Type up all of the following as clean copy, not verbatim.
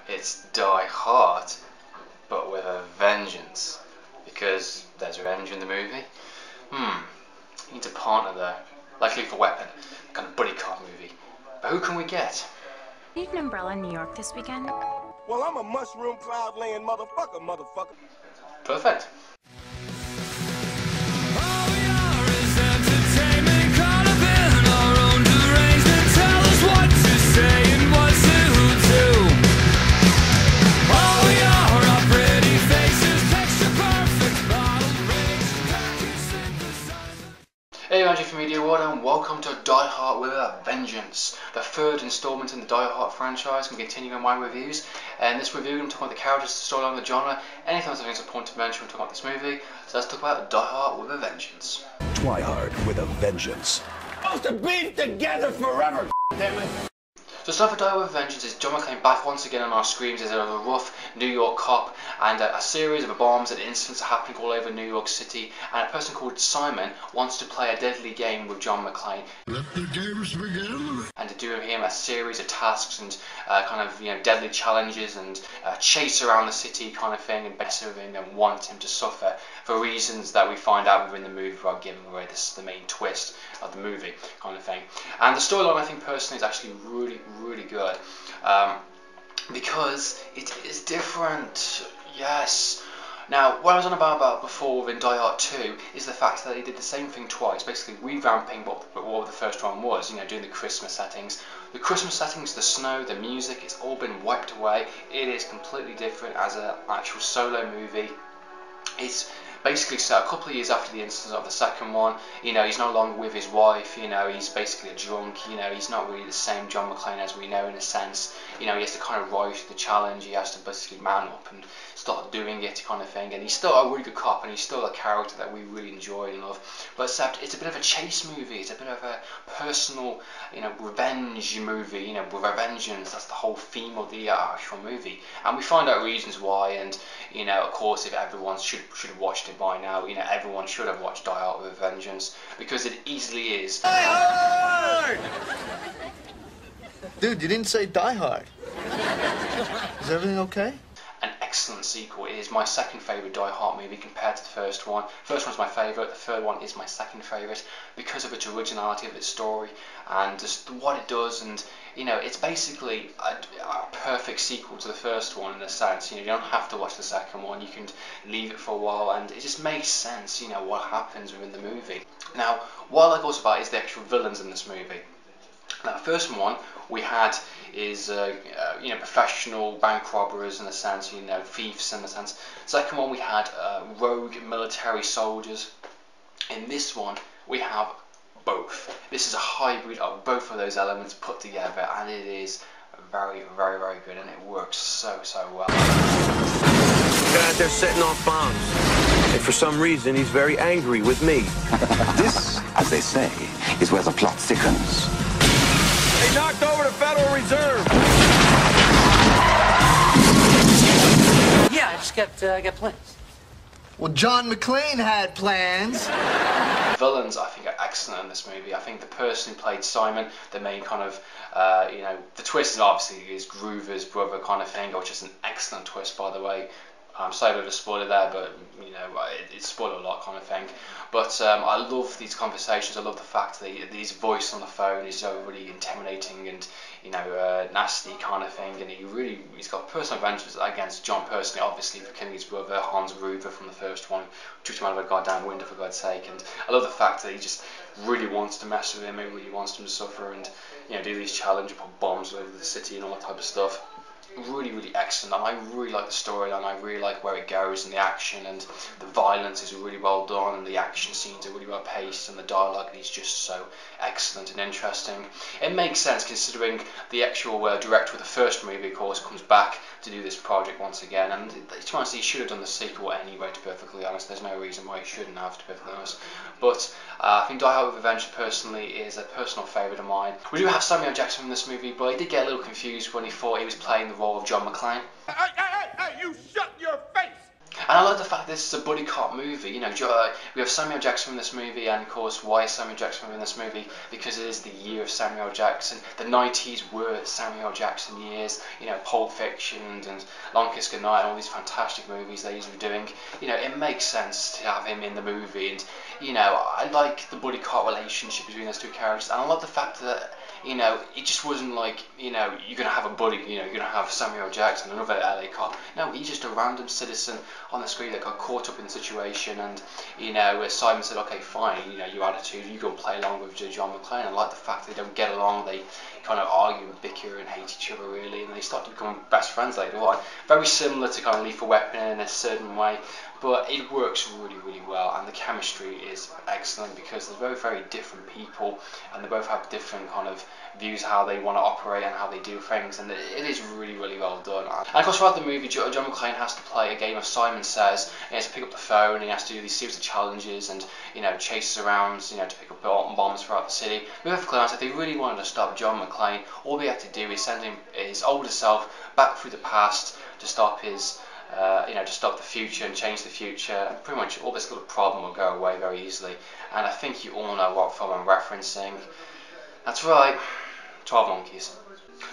It's Die Hard, but with a vengeance. Because there's revenge in the movie. You need a partner there. Like Lethal Weapon, kind of buddy cop movie. But who can we get? Need an umbrella in New York this weekend? Well, I'm a mushroom cloud laying motherfucker. Perfect. Hey, Magic from Media World, and welcome to Die Hard with a Vengeance, the third installment in the Die Hard franchise. I'm continuing my reviews, and this review I'm talking about the characters, the storyline, the genre, anything else I think is a point of mention when talking about this movie. So let's talk about Die Hard with a Vengeance. Die Hard with a Vengeance. Supposed to be together forever, damn it. So start for Die Hard with a Vengeance is John McTiernan back once again on our screens as a rough New York cop, and a series of bombs and incidents are happening all over New York City, and a person called Simon wants to play a deadly game with John McClane. Let the games begin. And to do him a series of tasks and kind of deadly challenges and chase around the city kind of thing, and better with him and want him to suffer for reasons that we find out within the movie without giving away the main twist of the movie kind of thing. And the storyline I think personally is actually really good because it is different. Yes. Now, what I was on about before within Die Hard 2 is the fact that they did the same thing twice, basically revamping what the first one was, doing the Christmas settings. The Christmas settings, the snow, the music, it's all been wiped away. It is completely different as an actual solo movie. It's basically set a couple of years after the incident of the second one. He's no longer with his wife. He's basically a drunk. He's not really the same John McClane as we know in a sense. He has to kind of rise to the challenge. He has to basically man up and start doing it kind of thing. And he's still a really good cop, and he's still a character that we really enjoy and love. But except it's a bit of a chase movie. It's a bit of a personal, revenge movie. With a vengeance. That's the whole theme of the actual movie. And we find out reasons why. And of course, if everyone should have watched it by now, everyone should have watched Die Hard with a Vengeance, because it easily is. Die Hard! Dude, you didn't say Die Hard. Is everything okay? An excellent sequel. It is my second favourite Die Hard movie compared to the first one. The first one's my favourite, the third one is my second favourite because of its originality of its story and just what it does, and it's basically a perfect sequel to the first one in a sense. You don't have to watch the second one, you can leave it for a while and it just makes sense, what happens within the movie. Now, what I like also about it is the actual villains in this movie. Now, the first one we had is professional bank robbers in a sense, thieves in a sense. Second one we had rogue military soldiers. In this one we have both. This is a hybrid of both of those elements put together, and it is very good, and it works so well. Guy out there setting off bombs, and for some reason he's very angry with me. This, as they say, is where the plot thickens. They knocked over the Federal Reserve. Yeah, I just got plans. Well, John McClane had plans. The villains, I think, are excellent in this movie. I think the person who played Simon, the main kind of, the twist is obviously is Groover's brother kind of thing, which is an excellent twist, by the way. I'm sorry to spoil it there, but it's spoiled a lot kind of thing. But I love these conversations. I love the fact that his voice on the phone is so really intimidating and nasty kind of thing. And he's got personal vengeance against John personally, obviously for killing his brother Hans Gruber from the first one, took him out of a goddamn window for God's sake. And I love the fact that he just really wants to mess with him. He really wants him to suffer and do these challenges, put bombs all over the city and all that type of stuff. Really excellent, and I really like the storyline. I really like where it goes, and the action and the violence is really well done, and the action scenes are really well paced, and the dialogue is just so excellent and interesting. It makes sense considering the actual director of the first movie, of course, comes back to do this project once again, and to be honest, he should have done the sequel anyway, to be perfectly honest. There's no reason why he shouldn't have, to be perfectly honest. But I think Die Hard with a Vengeance personally is a personal favourite of mine. We do have Samuel L. Jackson in this movie, but I did get a little confused when he thought he was playing the role of John McClane. Hey, you shut your face! And I like the fact this is a buddy cop movie. You know, we have Samuel Jackson in this movie, and of course, why is Samuel Jackson in this movie? Because it is the year of Samuel Jackson. The 90s were Samuel Jackson years. You know, Pulp Fiction and Long Kiss Goodnight, and all these fantastic movies that he's been doing. You know, it makes sense to have him in the movie, and you know, I like the buddy cop relationship between those two characters, and I love the fact that, you know, it just wasn't like, you know, you're going to have a buddy, you know, you're going to have Samuel Jackson, another LA cop. No, he's just a random citizen on the screen that got caught up in the situation, and, you know, Simon said, okay, fine, you know, your attitude, you go and play along with John McTiernan. I like the fact they don't get along, they kind of argue and bicker and hate each other, really, and they start to become best friends later on. Very similar to kind of Lethal Weapon in a certain way, but it works really, really well, and the chemistry is excellent because they're both very different people, and they both have different kind of views how they want to operate and how they do things, and it is really, really well done. And of course, throughout the movie, John McClane has to play a game of Simon Says. He has to pick up the phone, and he has to do these series of challenges, and, you know, chases around, you know, to pick up bombs throughout the city. We have to clear out if they really wanted to stop John McClane, all they had to do is send him his older self back through the past to stop his you know, to stop the future and change the future, and pretty much all this little problem will go away very easily. And I think you all know what film I'm referencing. That's right, 12 Monkeys.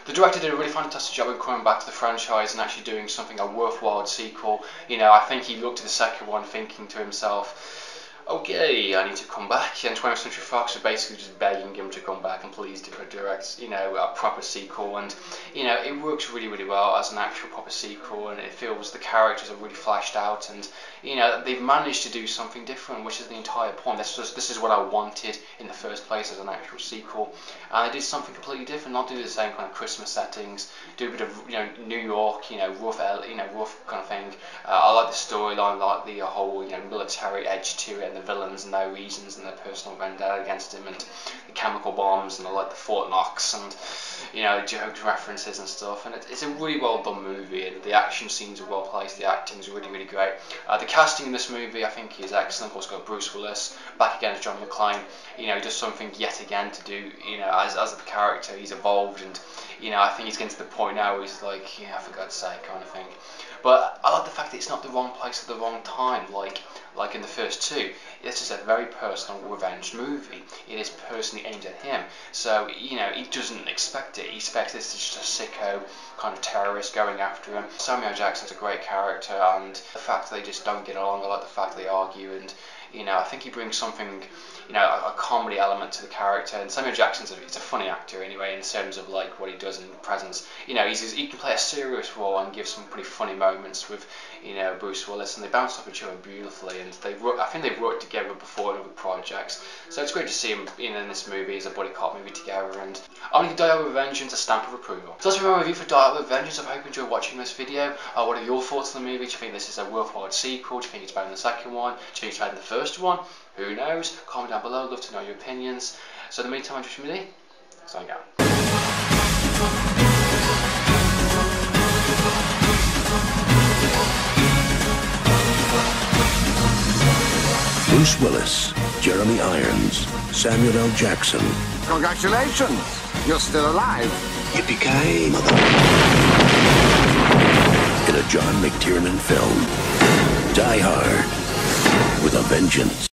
The director did a really fantastic job of coming back to the franchise and actually doing something, a worthwhile sequel. You know, I think he looked at the second one thinking to himself, okay, I need to come back, and 20th Century Fox are basically just begging him to come back and please direct, you know, a proper sequel. And, you know, it works really, really well as an actual proper sequel, and it feels the characters are really fleshed out, and, you know, they've managed to do something different, which is the entire point. This is what I wanted in the first place as an actual sequel, and they did something completely different, not do the same kind of Christmas settings, do a bit of, you know, New York, you know, rough kind of thing. I like the storyline, I like the whole, you know, military edge to it, and the villains and their reasons and their personal vendetta against him, and the chemical bombs, and I like the Fort Knox, and, you know, jokes, references and stuff. And it's a really well done movie, and the action scenes are well placed, the acting is really, really great. The casting in this movie I think is excellent. Of course, got Bruce Willis back again as John McClane. You know, he does something yet again to do, you know, as the character, he's evolved, and, you know, I think he's getting to the point now where he's like, yeah, for God's sake, kind of thing. But I like the fact that it's not the wrong place at the wrong time, like in the first two. This is a very personal revenge movie. It is personally aimed at him. So, you know, he doesn't expect it. He expects this is just a sicko kind of terrorist going after him. Samuel Jackson's a great character, and the fact that they just don't get along, I like the fact they argue, and, you know, I think he brings something, you know, a comedy element to the character. And Samuel Jackson's he's a funny actor anyway, in terms of like what he does in presence. You know, he can play a serious role and give some pretty funny moments with, you know, Bruce Willis, and they bounce off each other beautifully. And I think they've worked together before in other projects, so it's great to see him in this movie as a buddy cop movie together. And I'm going to Die Out with a Vengeance, a stamp of approval. So that's my review for Die Out with a Vengeance. I hope you enjoyed watching this video. What are your thoughts on the movie? Do you think this is a worthwhile sequel? Do you think it's better than the second one? Do you think it's better than the first one? Who knows? Comment down below. I'd love to know your opinions. So in the meantime, I'm just me, signing out. Bruce Willis, Jeremy Irons, Samuel L. Jackson. Congratulations, you're still alive. Yippee-ki-yay, mother. In a John McTiernan film, Die Hard with a Vengeance.